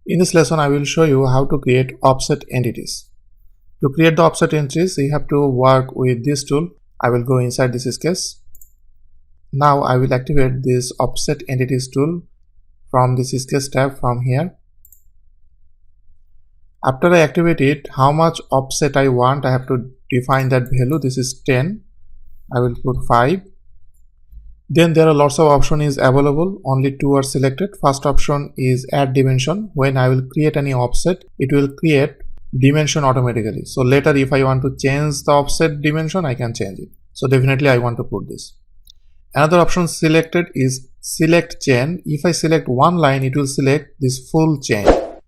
In this lesson, I will show you how to create offset entities. To create the offset entities, you have to work with this tool. I will go inside this sketch. Now I will activate this offset entities tool from this sketch tab from here. After I activate it, how much offset I want, I have to define that value. This is 10. I will put 5. Then there are lots of options available, only 2 are selected. First option is add dimension. When I will create any offset, it will create dimension automatically. So later if I want to change the offset dimension, I can change it. So definitely I want to put this. Another option selected is select chain. If I select one line, it will select this full chain.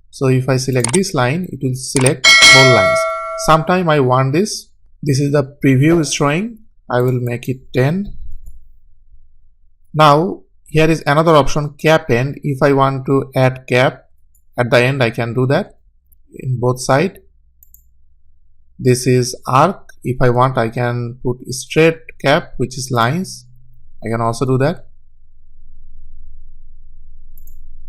So if I select this line, it will select whole lines. Sometime I want this. This is the preview is showing. I will make it 10. Now here is another option, cap end. If I want to add cap at the end, I can do that in both sides. This is arc. If I want, I can put straight cap, which is lines. I can also do that.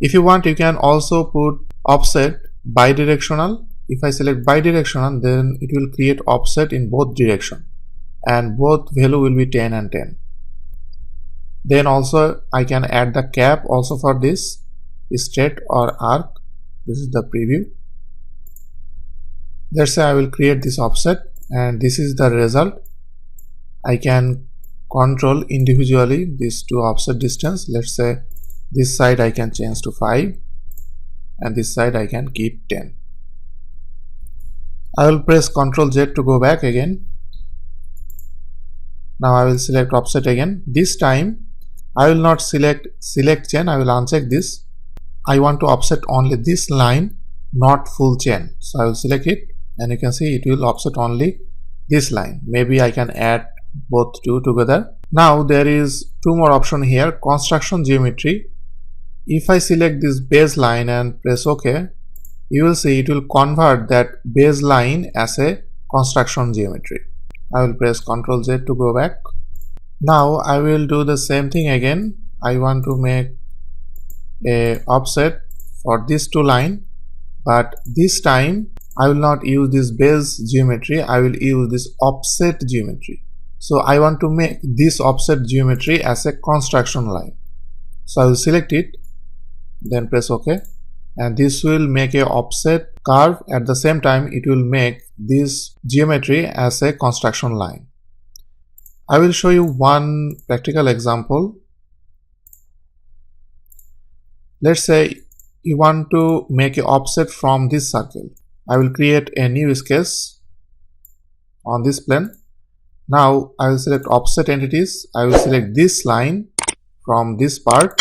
If you want, you can also put offset bidirectional. If I select bidirectional, then it will create offset in both direction and both value will be 10 and 10. Then also I can add the cap also for this straight or arc. This is the preview. Let's say I will create this offset and this is the result. I can control individually these two offset distance. Let's say this side I can change to 5 and this side I can keep 10. I will press Ctrl Z to go back again. Now I will select offset again. This time I will not select chain, I will uncheck this. I want to offset only this line, not full chain. So I will select it and you can see it will offset only this line. Maybe I can add both two together. Now there is two more options here, construction geometry. If I select this baseline and press OK, you will see it will convert that baseline as a construction geometry. I will press Ctrl Z to go back. Now I will do the same thing again. I want to make a offset for these two lines, but this time I will not use this base geometry. I will use this offset geometry. So I want to make this offset geometry as a construction line. So I will select it, then press OK, and this will make a offset curve. At the same time, it will make this geometry as a construction line. I will show you one practical example. Let's say you want to make an offset from this circle. I will create a new sketch on this plane. Now I will select offset entities. I will select this line from this part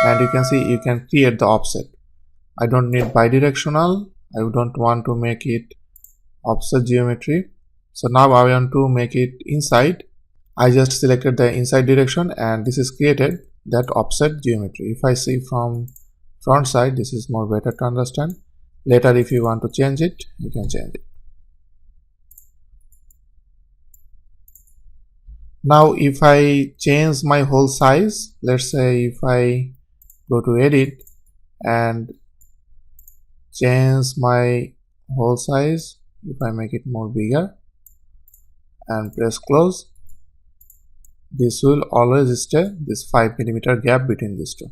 and you can see you can create the offset. I don't need bidirectional. I don't want to make it offset geometry. So now I want to make it inside. I just selected the inside direction and this is created that offset geometry. If I see from front side, this is more better to understand. Later if you want to change it, you can change it. Now if I change my whole size, let's say if I go to edit and change my whole size, if I make it more bigger and press close, this will always stay this 5 mm gap between these two.